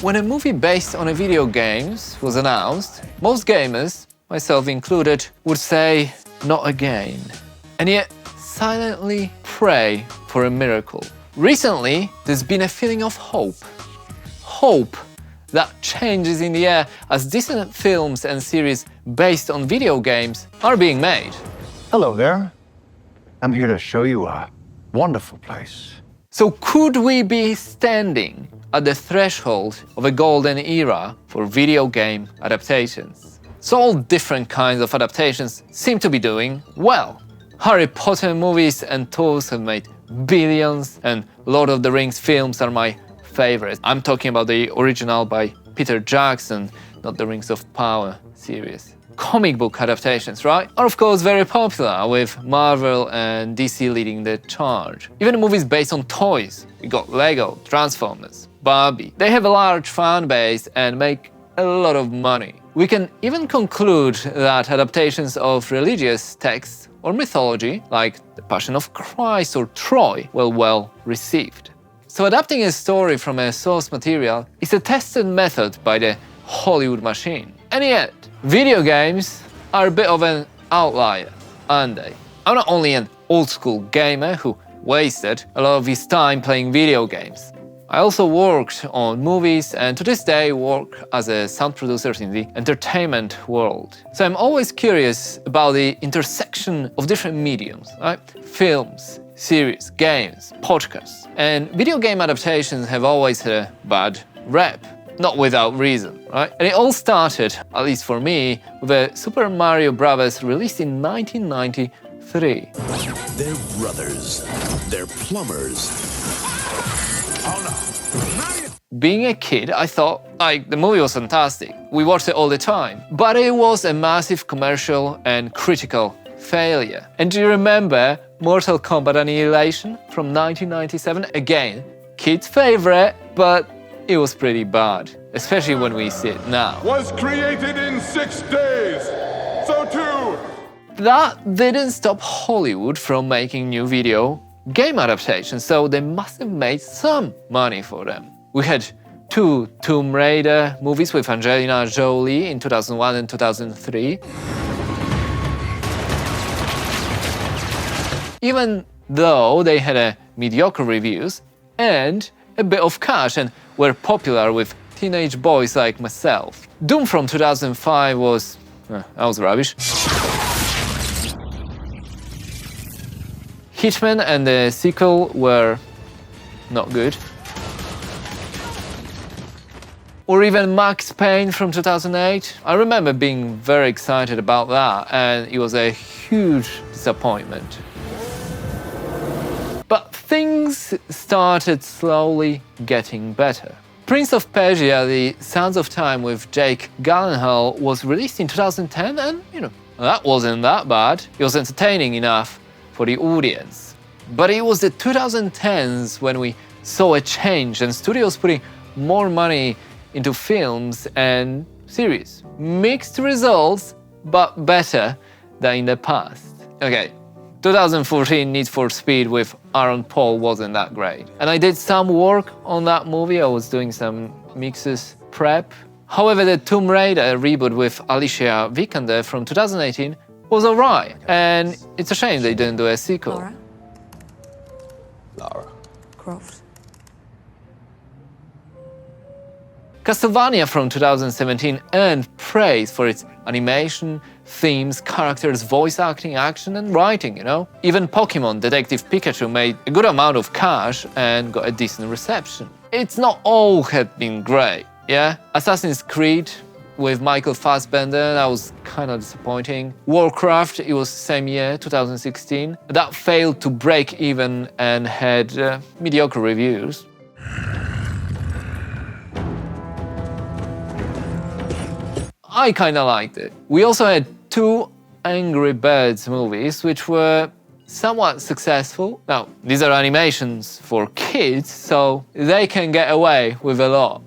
When a movie based on a video games was announced, most gamers, myself included, would say, not again. And yet, silently pray for a miracle. Recently, there's been a feeling of hope. Hope that changes in the air as decent films and series based on video games are being made. Hello there. I'm here to show you a wonderful place. So could we be standing at the threshold of a golden era for video game adaptations? So all different kinds of adaptations seem to be doing well. Harry Potter movies and toys have made billions, and Lord of the Rings films are my favorite. I'm talking about the original by Peter Jackson, not the Rings of Power series. Comic book adaptations, right, are of course very popular, with Marvel and DC leading the charge. Even movies based on toys, we got Lego, Transformers, Barbie. They have a large fan base and make a lot of money. We can even conclude that adaptations of religious texts or mythology, like The Passion of Christ or Troy, were well received. So adapting a story from a source material is a tested method by the Hollywood machine. And yet, video games are a bit of an outlier, aren't they? I'm not only an old-school gamer who wasted a lot of his time playing video games. I also worked on movies and to this day work as a sound producer in the entertainment world. So I'm always curious about the intersection of different mediums, right? Films, series, games, podcasts. And video game adaptations have always had a bad rep. Not without reason, right? And it all started, at least for me, with a Super Mario Bros. Released in 1993. They're brothers. They're plumbers. Being a kid, I thought, the movie was fantastic. We watched it all the time. But it was a massive commercial and critical failure. And do you remember Mortal Kombat Annihilation from 1997? Again, kids' favorite, but it was pretty bad, especially when we see it now. Was created in 6 days, so too. That didn't stop Hollywood from making new video game adaptations, so they must have made some money for them. We had 2 Tomb Raider movies with Angelina Jolie in 2001 and 2003. Even though they had mediocre reviews and a bit of cash and were popular with teenage boys like myself. Doom from 2005 was rubbish. Hitman and the sequel were not good. Or even Max Payne from 2008. I remember being very excited about that, and it was a huge disappointment. But things started slowly getting better. Prince of Persia: The Sands of Time with Jake Gyllenhaal was released in 2010, and that wasn't that bad. It was entertaining enough for the audience. But it was the 2010s when we saw a change and studios putting more money into films and series. Mixed results, but better than in the past. Okay, 2014 Need for Speed with Aaron Paul wasn't that great. And I did some work on that movie. I was doing some mixes prep. However, the Tomb Raider reboot with Alicia Vikander from 2018 was alright. And it's a shame they didn't do a sequel. Lara Croft. Castlevania from 2017 earned praise for its animation, themes, characters, voice acting, action and writing, Even Pokemon Detective Pikachu made a good amount of cash and got a decent reception. It's not all had been great, yeah? Assassin's Creed with Michael Fassbender, that was kind of disappointing. Warcraft, it was same year, 2016. That failed to break even and had mediocre reviews. I kinda liked it. We also had 2 Angry Birds movies, which were somewhat successful. Now, these are animations for kids, so they can get away with a lot.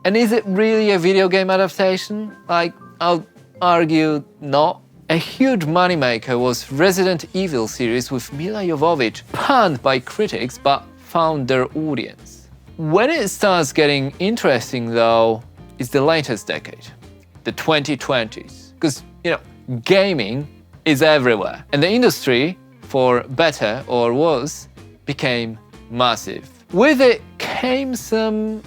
And is it really a video game adaptation? I'll argue not. A huge moneymaker was Resident Evil series with Mila Jovovich, panned by critics but found their audience. When it starts getting interesting though, is the latest decade, the 2020s. Because, gaming is everywhere. And the industry, for better or worse, became massive. With it came some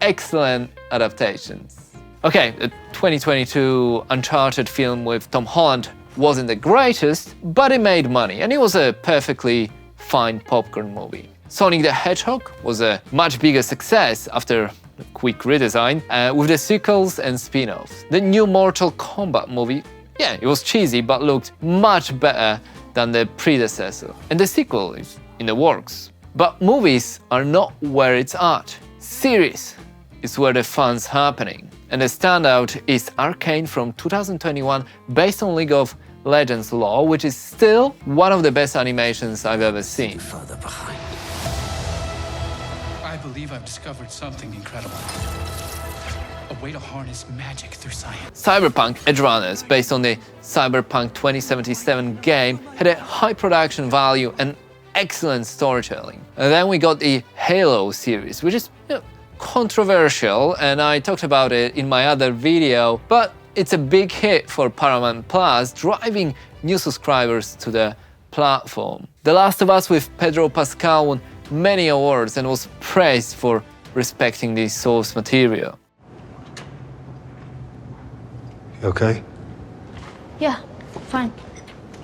excellent adaptations. Okay, the 2022 Uncharted film with Tom Holland wasn't the greatest, but it made money, and it was a perfectly fine popcorn movie. Sonic the Hedgehog was a much bigger success after a quick redesign, with the sequels and spin-offs. The new Mortal Kombat movie, yeah, it was cheesy, but looked much better than the predecessor. And the sequel is in the works. But movies are not where it's at. Series is where the fun's happening. And the standout is Arcane from 2021, based on League of Legends lore, which is still one of the best animations I've ever seen. Further behind. I believe I've discovered something incredible. A way to harness magic through science. Cyberpunk Edgerunners, based on the Cyberpunk 2077 game, had a high production value and excellent storytelling. And then we got the Halo series, which is controversial, and I talked about it in my other video, but it's a big hit for Paramount Plus, driving new subscribers to the platform. The Last of Us with Pedro Pascal won many awards and was praised for respecting the source material. You okay? Yeah, fine.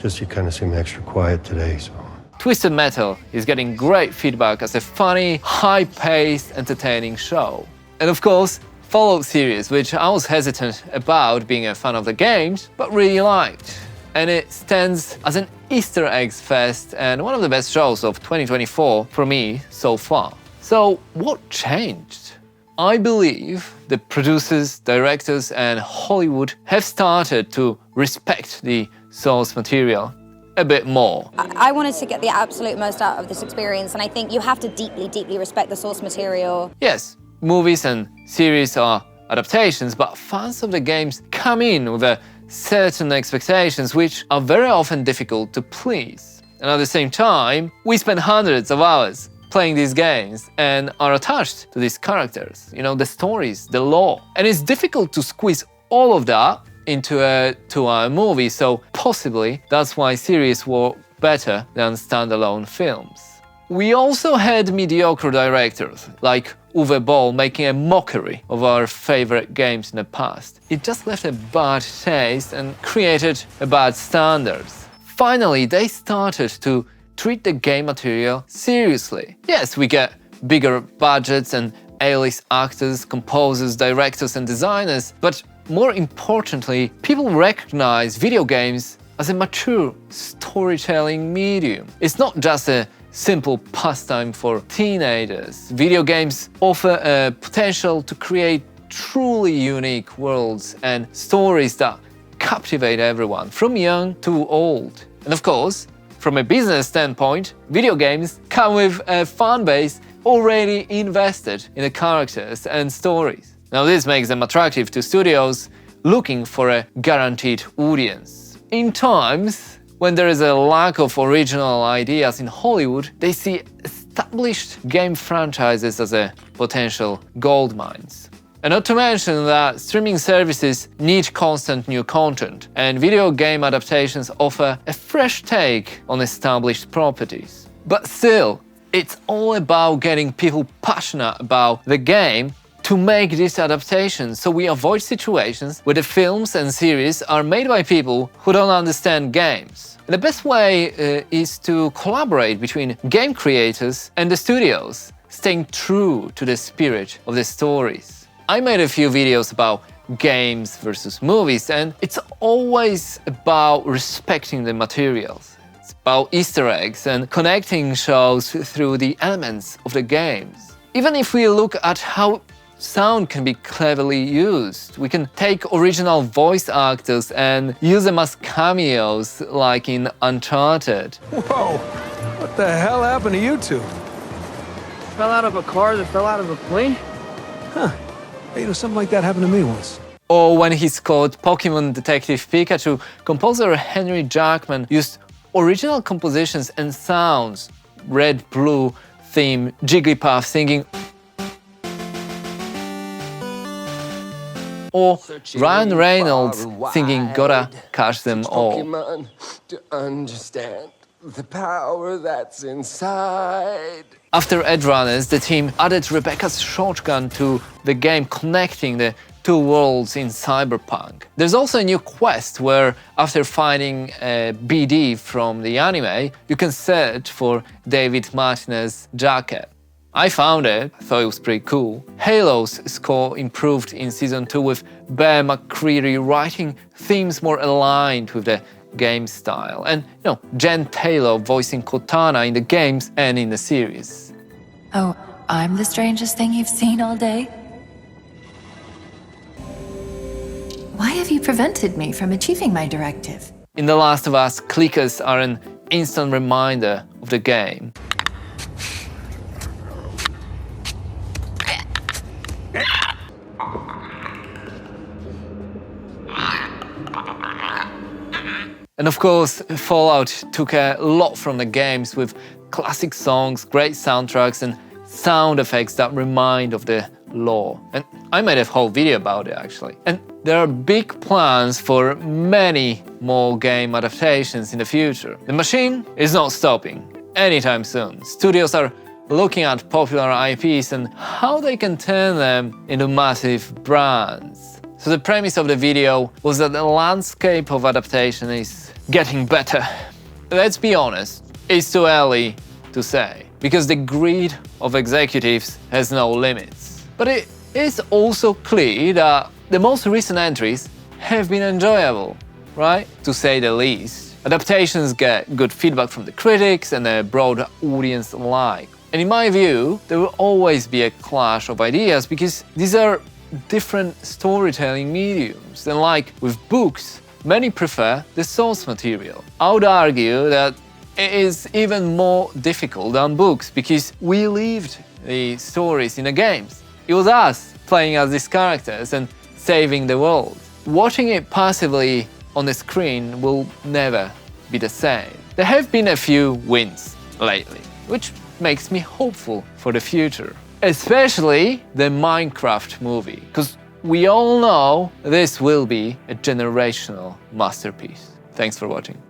Just you kind of seem extra quiet today, so... Twisted Metal is getting great feedback as a funny, high-paced, entertaining show. And of course, Fallout series, which I was hesitant about being a fan of the games, but really liked. And it stands as an Easter eggs fest and one of the best shows of 2024 for me so far. So what changed? I believe the producers, directors, and Hollywood have started to respect the source material a bit more. I wanted to get the absolute most out of this experience, and I think you have to deeply, deeply respect the source material. Yes, movies and series are adaptations, but fans of the games come in with certain expectations which are very often difficult to please. And at the same time, we spend hundreds of hours playing these games and are attached to these characters, the stories, the lore. And it's difficult to squeeze all of that into a 2-hour movie, so possibly that's why series work better than standalone films. We also had mediocre directors, like Uwe Boll, making a mockery of our favorite games in the past. It just left a bad taste and created a bad standards. Finally, they started to treat the game material seriously. Yes, we get bigger budgets and A-list actors, composers, directors and designers, but more importantly, people recognize video games as a mature storytelling medium. It's not just a simple pastime for teenagers. Video games offer a potential to create truly unique worlds and stories that captivate everyone, from young to old. And of course, from a business standpoint, video games come with a fan base already invested in the characters and stories. Now this makes them attractive to studios looking for a guaranteed audience. In times when there is a lack of original ideas in Hollywood, they see established game franchises as a potential goldmines. And not to mention that streaming services need constant new content, and video game adaptations offer a fresh take on established properties. But still, it's all about getting people passionate about the game to make these adaptations, so we avoid situations where the films and series are made by people who don't understand games. And the best way is to collaborate between game creators and the studios, staying true to the spirit of the stories. I made a few videos about games versus movies, and it's always about respecting the materials. It's about Easter eggs and connecting shows through the elements of the games. Even if we look at how sound can be cleverly used, we can take original voice actors and use them as cameos, like in Uncharted. Whoa, what the hell happened to you two? Fell out of a car that fell out of a plane? Huh. Hey, something like that happened to me once. Or when he scored Pokemon Detective Pikachu, composer Henry Jackman used original compositions and sounds. Red Blue theme, Jigglypuff singing. Or Ryan Reynolds singing Gotta Catch Them All. Pokemon to understand the power that's inside. After Edgerunners, the team added Rebecca's shotgun to the game, connecting the two worlds in Cyberpunk. There's also a new quest where, after finding a BD from the anime, you can search for David Martinez's jacket. I found it, I thought it was pretty cool. Halo's score improved in Season 2 with Bear McCreary writing themes more aligned with the game style. And, Jen Taylor voicing Cortana in the games and in the series. Oh, I'm the strangest thing you've seen all day? Why have you prevented me from achieving my directive? In The Last of Us, clickers are an instant reminder of the game. And of course, Fallout took a lot from the games with classic songs, great soundtracks, and sound effects that remind of the lore. And I made a whole video about it, actually. And there are big plans for many more game adaptations in the future. The machine is not stopping anytime soon. Studios are looking at popular IPs and how they can turn them into massive brands. So the premise of the video was that the landscape of adaptation is getting better. Let's be honest, it's too early to say, because the greed of executives has no limits. But it is also clear that the most recent entries have been enjoyable, right? To say the least. Adaptations get good feedback from the critics and a broad audience alike. And in my view, there will always be a clash of ideas because these are different storytelling mediums. And like with books, many prefer the source material. I would argue that it is even more difficult than books because we lived the stories in the games. It was us playing as these characters and saving the world. Watching it passively on the screen will never be the same. There have been a few wins lately, which makes me hopeful for the future. Especially the Minecraft movie, because we all know this will be a generational masterpiece. Thanks for watching.